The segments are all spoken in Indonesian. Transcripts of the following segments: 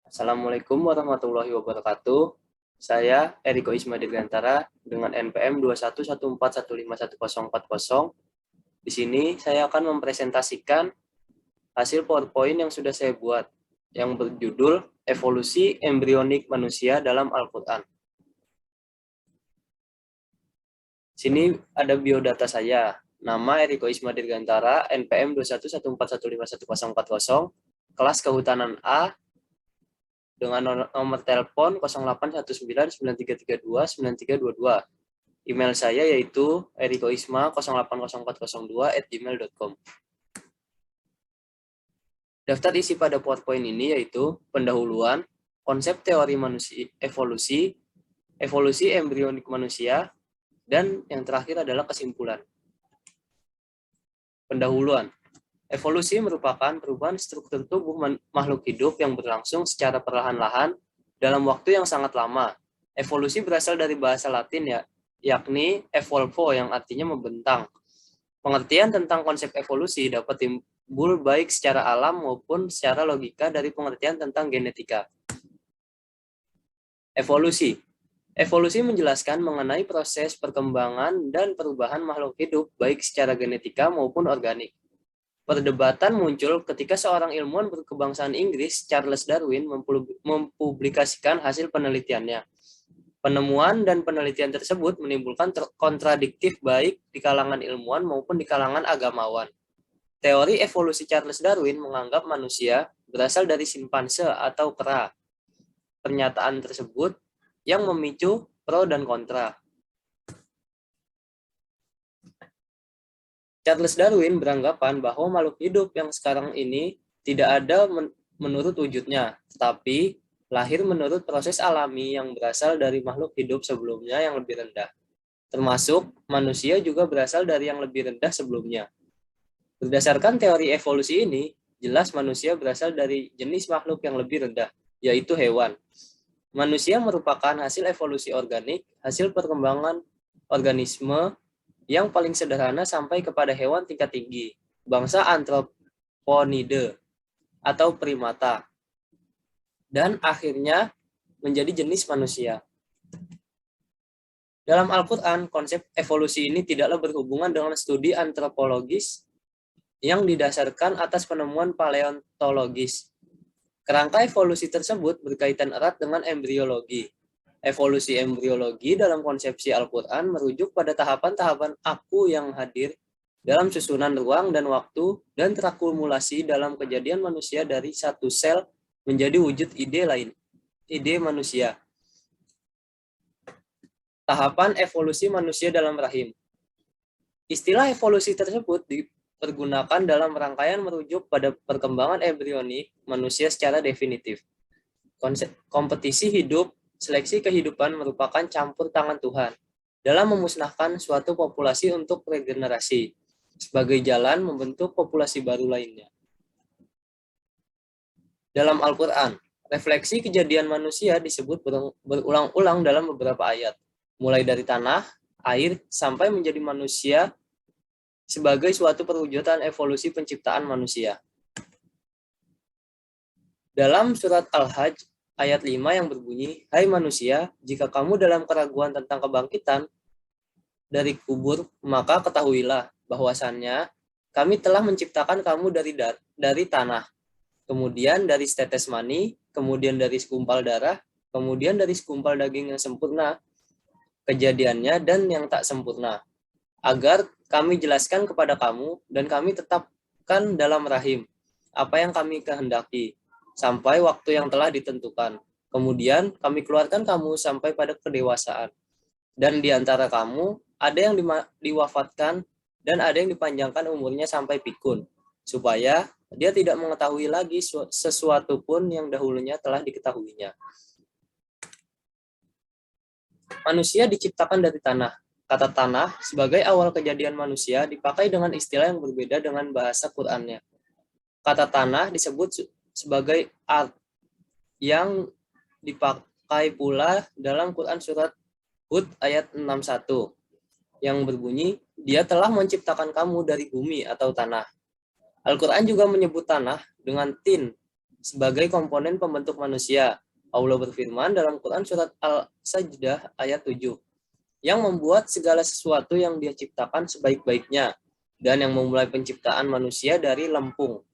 Assalamualaikum warahmatullahi wabarakatuh. Saya Eriko Isma Dirgantara dengan NPM 211415140. Di sini saya akan mempresentasikan hasil PowerPoint yang sudah saya buat yang berjudul Evolusi Embrionik Manusia dalam Al-Qur'an. Sini ada biodata saya. Nama Eriko Isma Dirgantara, NPM 211415140, kelas Kehutanan A, dengan nomor telepon 081993329322. Email saya yaitu erikoisma080402@gmail.com. Daftar isi pada PowerPoint ini yaitu pendahuluan, konsep teori manusia, evolusi embrionik manusia, dan yang terakhir adalah kesimpulan. Pendahuluan. Evolusi merupakan perubahan struktur tubuh makhluk hidup yang berlangsung secara perlahan-lahan dalam waktu yang sangat lama. Evolusi berasal dari bahasa Latin yakni evolvo yang artinya membentang. Pengertian tentang konsep evolusi dapat timbul baik secara alam maupun secara logika dari pengertian tentang genetika. Evolusi. Evolusi menjelaskan mengenai proses perkembangan dan perubahan makhluk hidup baik secara genetika maupun organik. Perdebatan muncul ketika seorang ilmuwan berkebangsaan Inggris, Charles Darwin, mempublikasikan hasil penelitiannya. Penemuan dan penelitian tersebut menimbulkan kontradiktif baik di kalangan ilmuwan maupun di kalangan agamawan. Teori evolusi Charles Darwin menganggap manusia berasal dari simpanse atau kera. Pernyataan tersebut yang memicu pro dan kontra. Charles Darwin beranggapan bahwa makhluk hidup yang sekarang ini tidak ada menurut wujudnya, tetapi lahir menurut proses alami yang berasal dari makhluk hidup sebelumnya yang lebih rendah. Termasuk manusia juga berasal dari yang lebih rendah sebelumnya. Berdasarkan teori evolusi ini, jelas manusia berasal dari jenis makhluk yang lebih rendah, yaitu hewan. Manusia merupakan hasil evolusi organik, hasil perkembangan organisme yang paling sederhana sampai kepada hewan tingkat tinggi, bangsa antroponide atau primata, dan akhirnya menjadi jenis manusia. Dalam Al-Quran, konsep evolusi ini tidaklah berhubungan dengan studi antropologis yang didasarkan atas penemuan paleontologis. Kerangka evolusi tersebut berkaitan erat dengan embriologi. Evolusi embriologi dalam konsepsi Al-Quran merujuk pada tahapan-tahapan aku yang hadir dalam susunan ruang dan waktu dan terakumulasi dalam kejadian manusia dari satu sel menjadi wujud ide manusia. Tahapan evolusi manusia dalam rahim. Istilah evolusi tersebut dipergunakan dalam rangkaian merujuk pada perkembangan embrionik manusia secara definitif. Kompetisi hidup, seleksi kehidupan merupakan campur tangan Tuhan dalam memusnahkan suatu populasi untuk regenerasi sebagai jalan membentuk populasi baru lainnya. Dalam Al-Quran, refleksi kejadian manusia disebut berulang-ulang dalam beberapa ayat, mulai dari tanah, air, sampai menjadi manusia sebagai suatu perwujudan evolusi penciptaan manusia. Dalam surat Al-Hajj, ayat 5 yang berbunyi, "Hai manusia, jika kamu dalam keraguan tentang kebangkitan dari kubur, maka ketahuilah bahwasannya kami telah menciptakan kamu dari tanah, kemudian dari setetes mani, kemudian dari segumpal darah, kemudian dari segumpal daging yang sempurna kejadiannya dan yang tak sempurna, agar kami jelaskan kepada kamu dan kami tetapkan dalam rahim apa yang kami kehendaki, sampai waktu yang telah ditentukan. Kemudian kami keluarkan kamu sampai pada kedewasaan. Dan di antara kamu ada yang diwafatkan dan ada yang dipanjangkan umurnya sampai pikun, supaya dia tidak mengetahui lagi sesuatu pun yang dahulunya telah diketahuinya." Manusia diciptakan dari tanah. Kata tanah sebagai awal kejadian manusia dipakai dengan istilah yang berbeda dengan bahasa Qur'annya. Kata tanah disebut sebagai ard, yang dipakai pula dalam Quran surat Hud ayat 61 yang berbunyi, "Dia telah menciptakan kamu dari bumi atau tanah." Al-Quran juga menyebut tanah dengan tin sebagai komponen pembentuk manusia. Allah berfirman dalam Quran surat Al-Sajdah ayat 7, yang membuat segala sesuatu yang Dia ciptakan sebaik-baiknya, dan yang memulai penciptaan manusia dari lempung.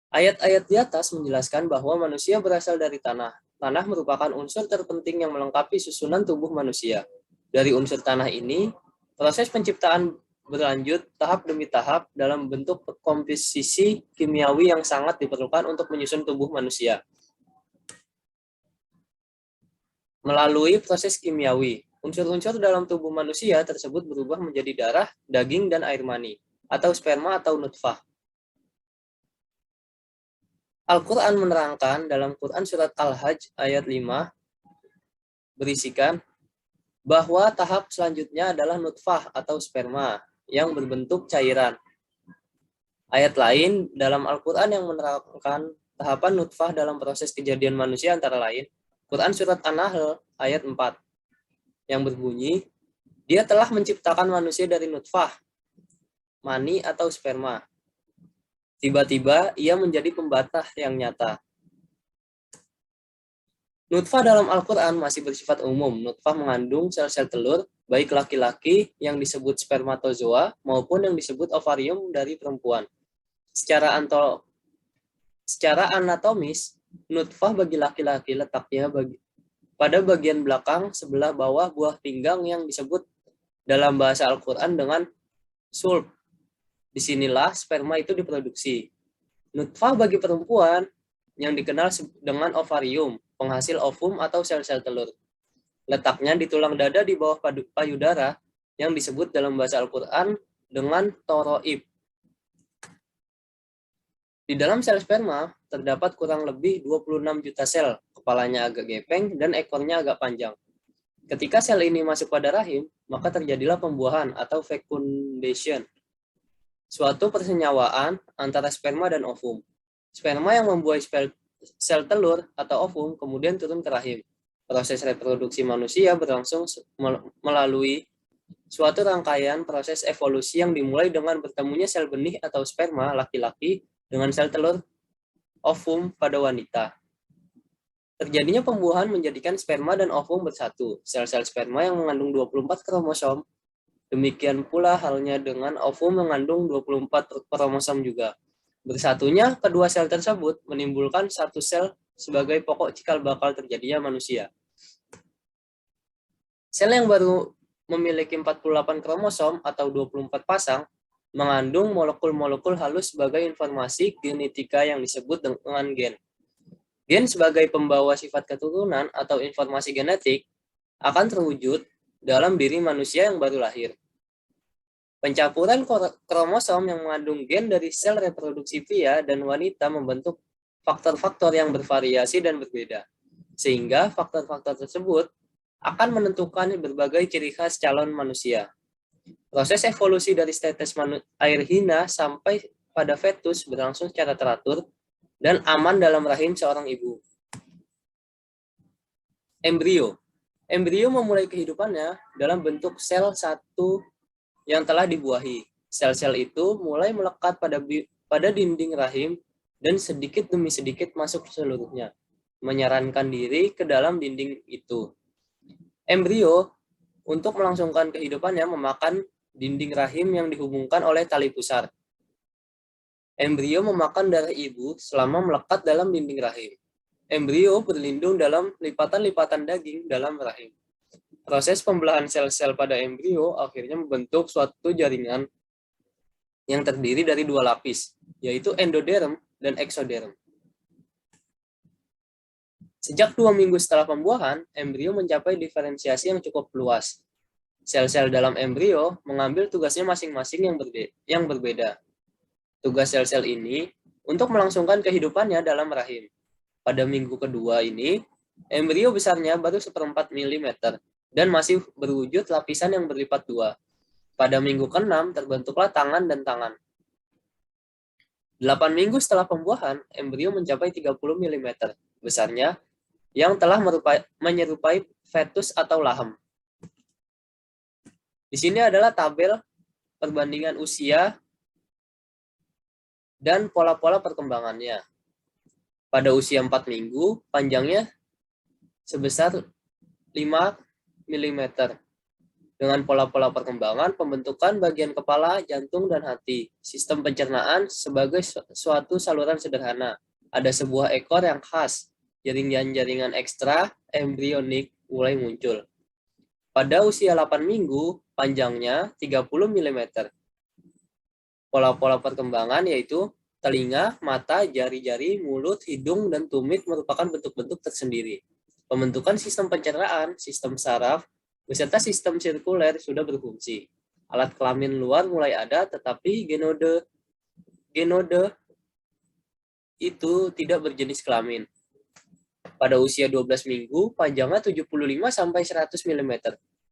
Ayat-ayat di atas menjelaskan bahwa manusia berasal dari tanah. Tanah merupakan unsur terpenting yang melengkapi susunan tubuh manusia. Dari unsur tanah ini, proses penciptaan berlanjut tahap demi tahap dalam bentuk komposisi kimiawi yang sangat diperlukan untuk menyusun tubuh manusia. Melalui proses kimiawi, unsur-unsur dalam tubuh manusia tersebut berubah menjadi darah, daging, dan air mani, atau sperma atau nutfah. Al-Quran menerangkan dalam Quran surat Al-Hajj ayat 5 berisikan bahwa tahap selanjutnya adalah nutfah atau sperma yang berbentuk cairan. Ayat lain dalam Al-Quran yang menerangkan tahapan nutfah dalam proses kejadian manusia antara lain Quran surat An-Nahl ayat 4 yang berbunyi, Dia telah menciptakan manusia dari nutfah, mani atau sperma. Tiba-tiba ia menjadi pembatas yang nyata. Nutfah dalam Al-Quran masih bersifat umum. Nutfah mengandung sel-sel telur, baik laki-laki yang disebut spermatozoa maupun yang disebut ovarium dari perempuan. Secara anatomis, nutfah bagi laki-laki letaknya pada bagian belakang sebelah bawah buah pinggang yang disebut dalam bahasa Al-Quran dengan sulb. Disinilah sperma itu diproduksi. Nutfah bagi perempuan yang dikenal dengan ovarium, penghasil ovum atau sel-sel telur. Letaknya di tulang dada di bawah payudara yang disebut dalam bahasa Al-Quran dengan toroib. Di dalam sel sperma terdapat kurang lebih 26 juta sel, kepalanya agak gepeng dan ekornya agak panjang. Ketika sel ini masuk pada rahim, maka terjadilah pembuahan atau fecundation, suatu persenyawaan antara sperma dan ovum. Sperma yang membuahi sel telur atau ovum kemudian turun ke rahim. Proses reproduksi manusia berlangsung melalui suatu rangkaian proses evolusi yang dimulai dengan bertemunya sel benih atau sperma laki-laki dengan sel telur ovum pada wanita. Terjadinya pembuahan menjadikan sperma dan ovum bersatu. Sel-sel sperma yang mengandung 24 kromosom. Demikian pula halnya dengan ovum mengandung 24 kromosom juga. Bersatunya kedua sel tersebut menimbulkan satu sel sebagai pokok cikal bakal terjadinya manusia. Sel yang baru memiliki 48 kromosom atau 24 pasang mengandung molekul-molekul halus sebagai informasi genetika yang disebut dengan gen. Gen sebagai pembawa sifat keturunan atau informasi genetik akan terwujud dalam diri manusia yang baru lahir. Pencampuran kromosom yang mengandung gen dari sel reproduksi pria dan wanita membentuk faktor-faktor yang bervariasi dan berbeda, sehingga faktor-faktor tersebut akan menentukan berbagai ciri khas calon manusia. Proses evolusi dari tetes air hina sampai pada fetus berlangsung secara teratur dan aman dalam rahim seorang ibu. Embrio. Embrio memulai kehidupannya dalam bentuk sel satu yang telah dibuahi. Sel-sel itu mulai melekat pada dinding rahim dan sedikit demi sedikit masuk seluruhnya, menyarankan diri ke dalam dinding itu. Embrio untuk melangsungkan kehidupannya memakan dinding rahim yang dihubungkan oleh tali pusar. Embrio memakan darah ibu selama melekat dalam dinding rahim. Embrio berlindung dalam lipatan-lipatan daging dalam rahim. Proses pembelahan sel-sel pada embrio akhirnya membentuk suatu jaringan yang terdiri dari dua lapis, yaitu endoderm dan eksoderm. Sejak 2 minggu setelah pembuahan, embrio mencapai diferensiasi yang cukup luas. Sel-sel dalam embrio mengambil tugasnya masing-masing yang berbeda. Tugas sel-sel ini untuk melangsungkan kehidupannya dalam rahim. Pada minggu kedua ini, embrio besarnya baru 1/4 mm dan masih berwujud lapisan yang berlipat dua. Pada minggu ke-6 terbentuklah tangan dan tangan. 8 minggu setelah pembuahan, embrio mencapai 30 mm besarnya yang telah menyerupai fetus atau laham. Di sini adalah tabel perbandingan usia dan pola-pola perkembangannya. Pada usia 4 minggu, panjangnya sebesar 5 mm. Dengan pola-pola perkembangan, pembentukan bagian kepala, jantung, dan hati. Sistem pencernaan sebagai suatu saluran sederhana. Ada sebuah ekor yang khas. Jaringan-jaringan ekstra embrionik mulai muncul. Pada usia 8 minggu, panjangnya 30 mm. Pola-pola perkembangan yaitu telinga, mata, jari-jari, mulut, hidung, dan tumit merupakan bentuk-bentuk tersendiri. Pembentukan sistem pencernaan, sistem saraf, beserta sistem sirkuler sudah berfungsi. Alat kelamin luar mulai ada, tetapi genode itu tidak berjenis kelamin. Pada usia 12 minggu, panjangnya 75-100 mm.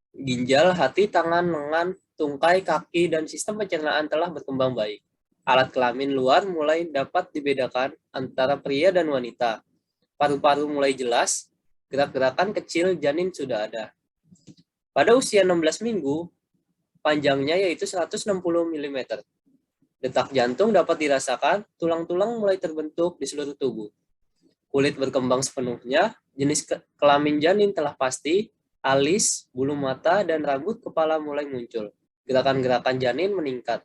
Ginjal, hati, tangan, lengan, tungkai, kaki, dan sistem pencernaan telah berkembang baik. Alat kelamin luar mulai dapat dibedakan antara pria dan wanita. Paru-paru mulai jelas, gerak-gerakan kecil janin sudah ada. Pada usia 16 minggu, panjangnya yaitu 160 mm. Detak jantung dapat dirasakan, tulang-tulang mulai terbentuk di seluruh tubuh. Kulit berkembang sepenuhnya, jenis kelamin janin telah pasti, alis, bulu mata, dan rambut kepala mulai muncul. Gerakan-gerakan janin meningkat.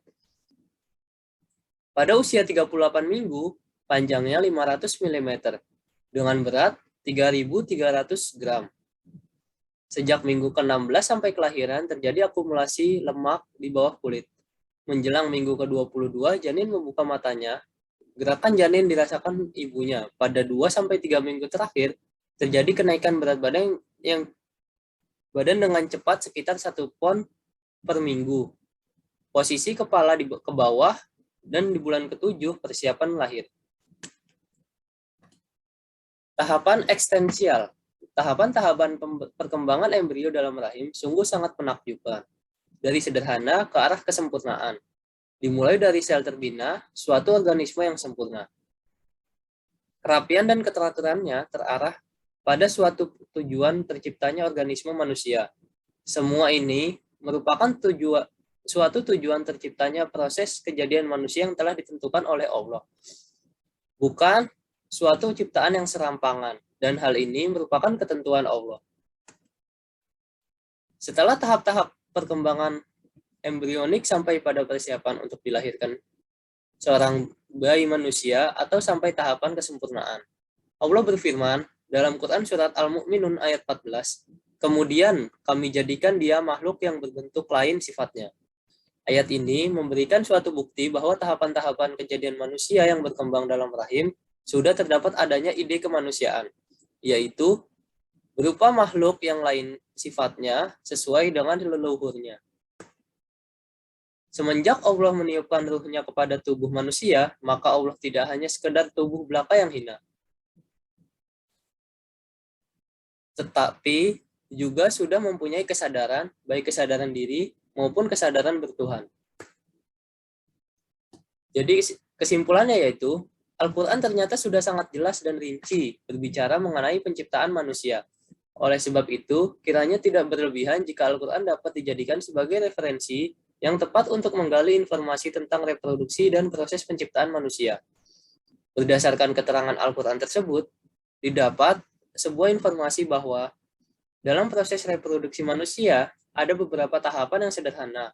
Pada usia 38 minggu, panjangnya 500 mm, dengan berat 3.300 gram. Sejak minggu ke-16 sampai kelahiran terjadi akumulasi lemak di bawah kulit. Menjelang minggu ke-22, janin membuka matanya. Gerakan janin dirasakan ibunya. Pada 2-3 minggu terakhir, terjadi kenaikan berat badan dengan cepat sekitar 1 pon per minggu. Posisi kepala ke bawah, dan di bulan ke-7 persiapan lahir. Tahapan ekstensial. Tahapan-tahapan perkembangan embrio dalam rahim sungguh sangat menakjubkan. Dari sederhana ke arah kesempurnaan. Dimulai dari sel terbina, suatu organisme yang sempurna. Kerapian dan keteraturannya terarah pada suatu tujuan terciptanya organisme manusia. Semua ini merupakan suatu tujuan terciptanya proses kejadian manusia yang telah ditentukan oleh Allah. Bukan suatu ciptaan yang serampangan, dan hal ini merupakan ketentuan Allah. Setelah tahap-tahap perkembangan embrionik sampai pada persiapan untuk dilahirkan seorang bayi manusia atau sampai tahapan kesempurnaan. Allah berfirman dalam Quran surat Al-Mu'minun ayat 14, "Kemudian kami jadikan dia makhluk yang berbentuk lain sifatnya." Ayat ini memberikan suatu bukti bahwa tahapan-tahapan kejadian manusia yang berkembang dalam rahim sudah terdapat adanya ide kemanusiaan, yaitu berupa makhluk yang lain sifatnya sesuai dengan leluhurnya. Semenjak Allah meniupkan ruhnya kepada tubuh manusia, maka Allah tidak hanya sekedar tubuh belaka yang hina, tetapi juga sudah mempunyai kesadaran, baik kesadaran diri maupun kesadaran bertuhan. Jadi kesimpulannya yaitu, Al-Quran ternyata sudah sangat jelas dan rinci berbicara mengenai penciptaan manusia. Oleh sebab itu, kiranya tidak berlebihan jika Al-Quran dapat dijadikan sebagai referensi yang tepat untuk menggali informasi tentang reproduksi dan proses penciptaan manusia. Berdasarkan keterangan Al-Quran tersebut, didapat sebuah informasi bahwa dalam proses reproduksi manusia, ada beberapa tahapan yang sederhana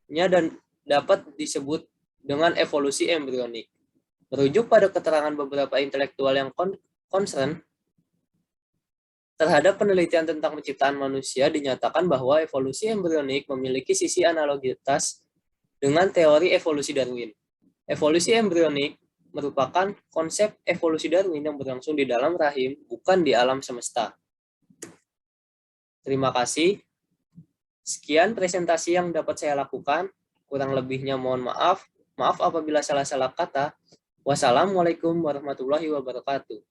dan dapat disebut dengan evolusi embrionik. Merujuk pada keterangan beberapa intelektual yang concern terhadap penelitian tentang penciptaan manusia, dinyatakan bahwa evolusi embrionik memiliki sisi analogitas dengan teori evolusi Darwin. Evolusi embrionik merupakan konsep evolusi Darwin yang berlangsung di dalam rahim, bukan di alam semesta. Terima kasih. Sekian presentasi yang dapat saya lakukan. Kurang lebihnya mohon maaf. Maaf apabila salah-salah kata. Wassalamualaikum warahmatullahi wabarakatuh.